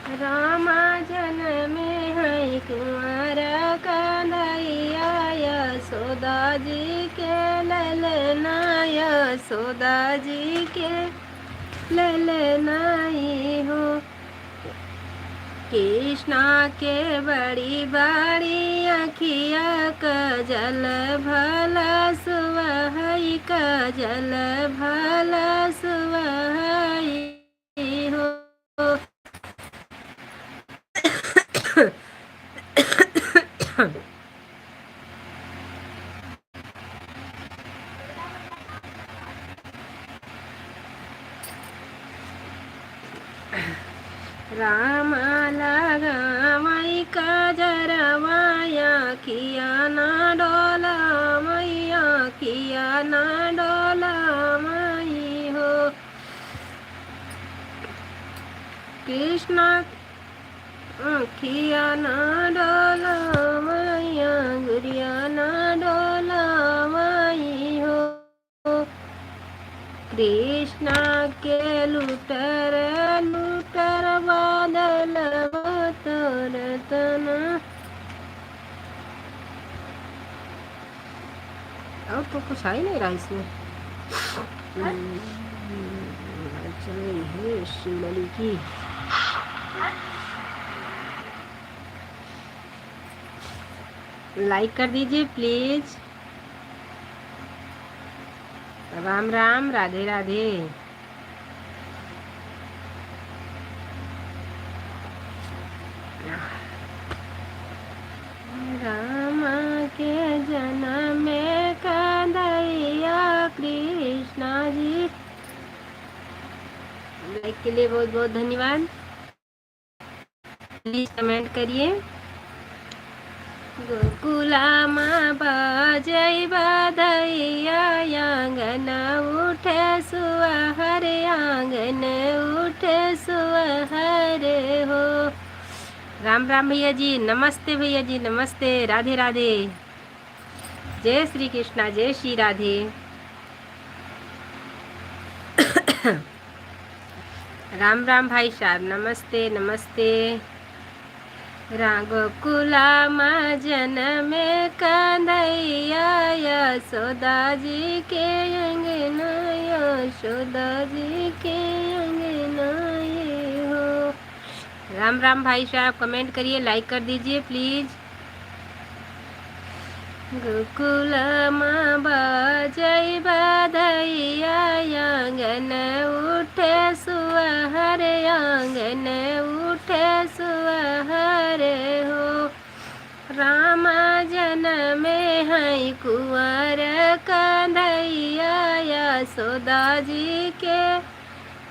रामा जनमे है कुंवर कन्हैया यशोदा जी के ललना यशोदा जी के ललनाई हो। कृष्णा के बड़ी बड़ी अखिया कजल भला सुवहई कजल भला सुवहई हो। राम लगावई कजरवाया किया ना डोला मैया किया ना डोला मई हो। कृष्णा किया ना डोला मैया गुड़िया ना डोला मई हो। कृष्णा के लुटर लुटर बादल तोरतन। और तो कुछ आ ही नहीं रहा इसमें। चल है शिवली की। लाइक कर दीजिए प्लीज। राम राम राधे राधे। राम के जन्म में कन्हैया कृष्णा जी। लाइक के लिए बहुत बहुत धन्यवाद। प्लीज कमेंट करिए। गोकुलामा बाजै बधैया आंगन उठे सुअहर आंगन उठे सुअहर हो। राम राम भैया जी, नमस्ते भैया जी, नमस्ते, राधे राधे, जय श्री कृष्णा, जय श्री राधे। राम राम भाई साहब, नमस्ते नमस्ते। गोकुलामा जनमे कन्हैया यशोदा जी के अंगना यशोदा जी के अंगना ये हो। राम राम भाई साहब, कमेंट करिए, लाइक कर दीजिए प्लीज। गोकुलामा बाजै बधैया आंगन उठे सुअहर आंगन उठे सुअहर हो। राम जनमे है कुंवर कन्हैया यशोदा जी के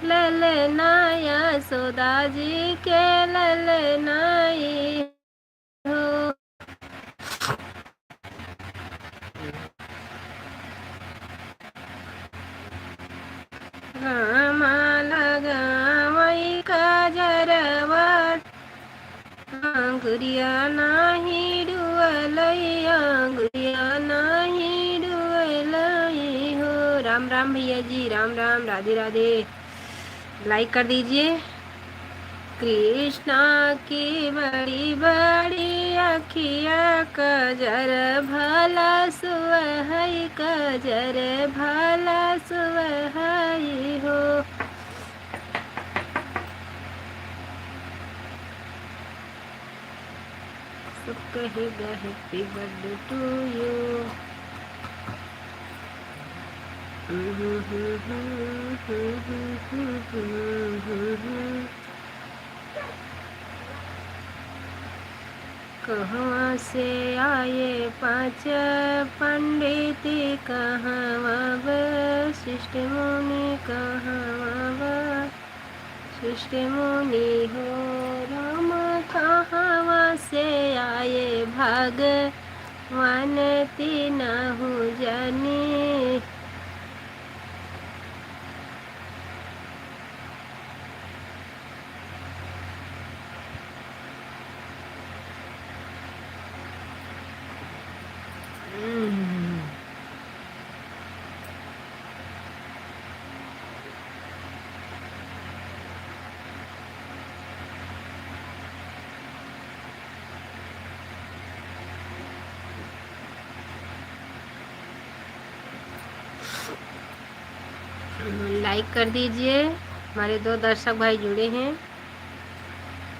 ललना यशोदा जी के ललनाई हो। राम लगावई कजरवा गुड़िया नाही डुअलैया गुड़िया नाही डुअलई हो। राम राम भैया जी, राम राम, राधे राधे। लाइक कर दीजिए। कृष्णा की बड़ी बड़ी अखिया कजर भला सुवहई कजर भला सुवहई हो। सब कहेगा हैप्पी बर्थडे टू यू। कहाँ से आए पांच पंडित कहाँ वशिष्ठ मुनि कहाँ वशिष्ठ मुनि हो। राम कहाँ से आए भगवान तीनहु जनी। लाइक कर दीजिए। हमारे 2 दर्शक भाई जुड़े हैं।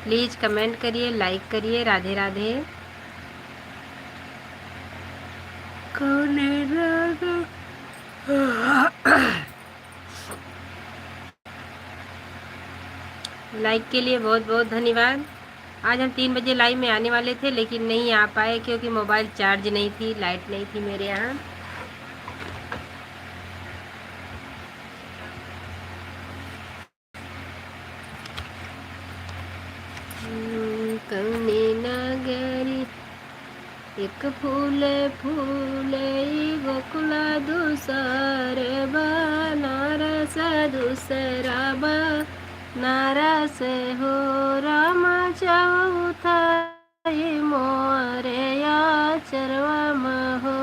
प्लीज़ कमेंट करिए, लाइक करिए। राधे राधे। कौन है राधा? लाइक के लिए बहुत बहुत धन्यवाद। आज हम 3 बजे लाइव में आने वाले थे, लेकिन नहीं आ पाए क्योंकि मोबाइल चार्ज नहीं थी, लाइट नहीं थी मेरे यहाँ। कौने नगरी एक फूल फूले गोकुला दूसर बनारस दूसरा बनारस हो राम चौथा मोरया चरवा हो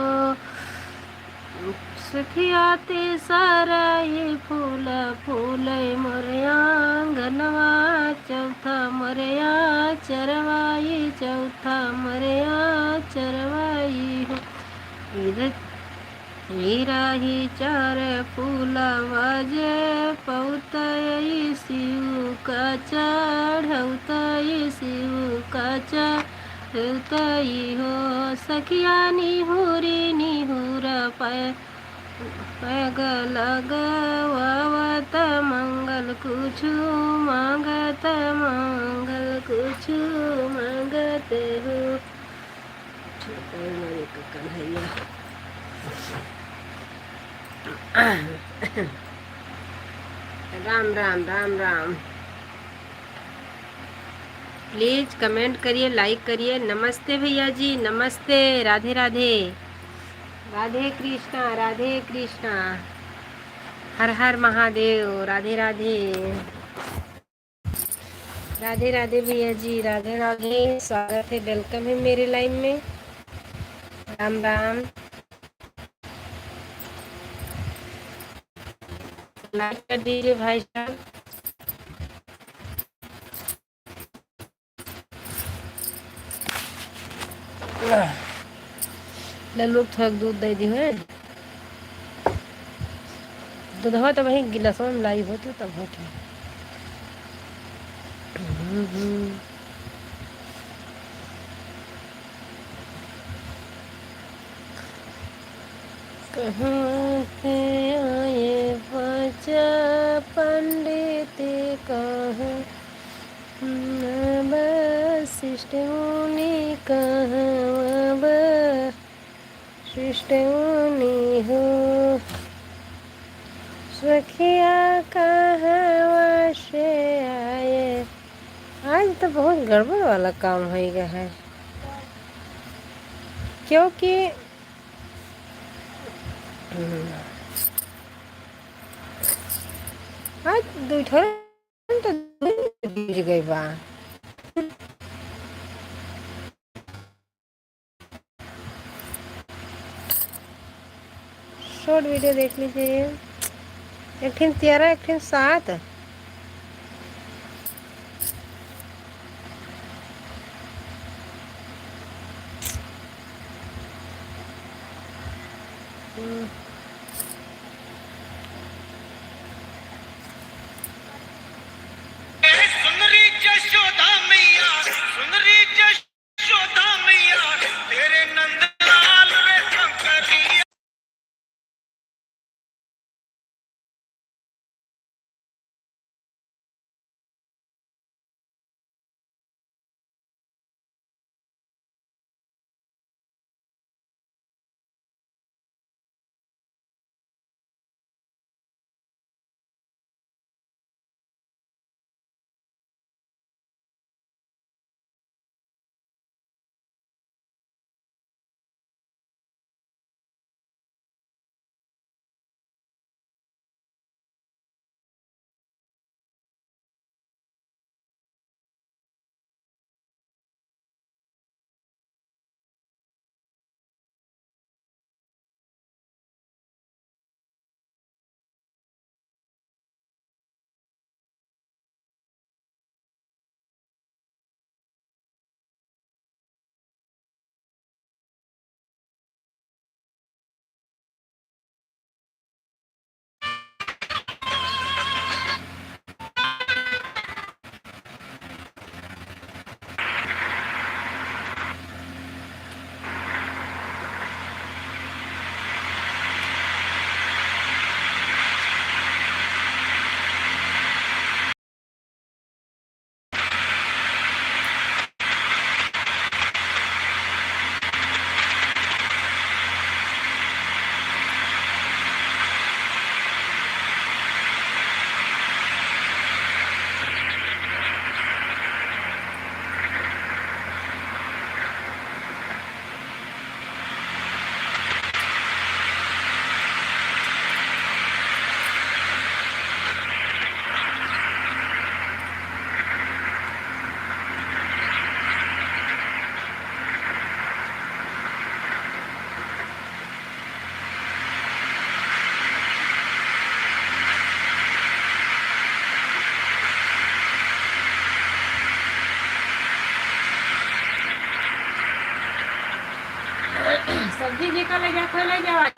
सखियाते सारा ये फूल फूल मोरया गनवा चौथा मोरया चरवाई चौथा मोरया चरवाई हो इधर हीरा ही चार फूला बाजे पौतई शिव का चढ़ौतई शिव का चढ़ौतई हो सखिया निहुरी निहुरा पैग लगवावत मंगल कुछ मांगत मंगल कुछ मांगते हो। कन्हैया राम राम राम राम। प्लीज़ कमेंट करिए, लाइक करिए। नमस्ते भैया जी, नमस्ते। राधे राधे। राधे कृष्णा, राधे कृष्णा। हर हर महादेव। राधे राधे। राधे राधे भैया जी, राधे राधे। स्वागत है, वेलकम है मेरे लाइव में। राम राम। लाइक कर दीजिए भाई साहब। लोग थोड़ा दूध दे दी है। दूध हो तो वही गिलास में लाई होती तब होती। कहाँ से आए बच्चा पंडित कहाँ वशिष्ठ मुनि कहाँ वशिष्ठ मुनि हो सखिया कहाँ से आए। आज तो बहुत गड़बड़ वाला काम हो गया है, क्योंकि आज तो गई बा। शॉर्ट वीडियो देख लीजिए। एक ठिन 13 एक ठिन 7। सब्जी जेका ले जा ले जावा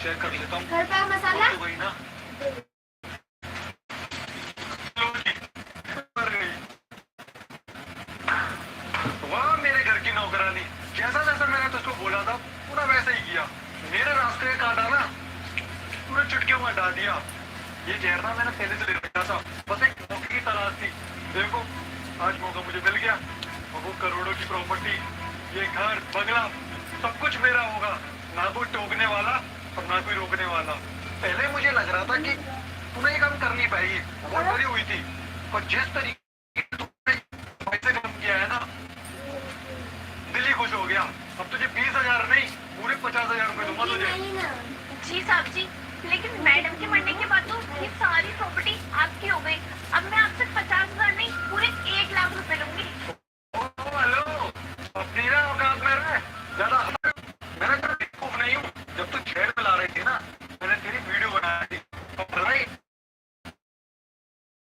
चेक कर लेता हूँ। घर का मसाला तो वही ना वाह मेरे घर की नौकरानी, जैसा जैसा मैंने तुझको बोला था पूरा वैसा ही किया। मेरे रास्ते काटा ना, पूरे चुटकियों में डाल दिया। ये चेहरा मैंने पहले से ले रखा था, बस एक मौके की तलाश थी। देखो आज मौका मुझे मिल गया और वो करोड़ों की प्रॉपर्टी, ये घर बंगला सब कुछ मेरा होगा। ना कोई टोकने वाला और ना कोई रोकने वाला। पहले मुझे लग रहा था कि तूने ये काम कर नहीं पाएगी, बहुत डरी हुई थी, और जिस तरीके से तूने पैसे कम किया है ना, दिल ही खुश हो गया। अब तुझे 20,000 नहीं पूरे 50,000 रुपए दूंगा तुझे। जी साहब जी, लेकिन मैडम के मरने के बाद तो ये सारी प्रॉपर्टी आपकी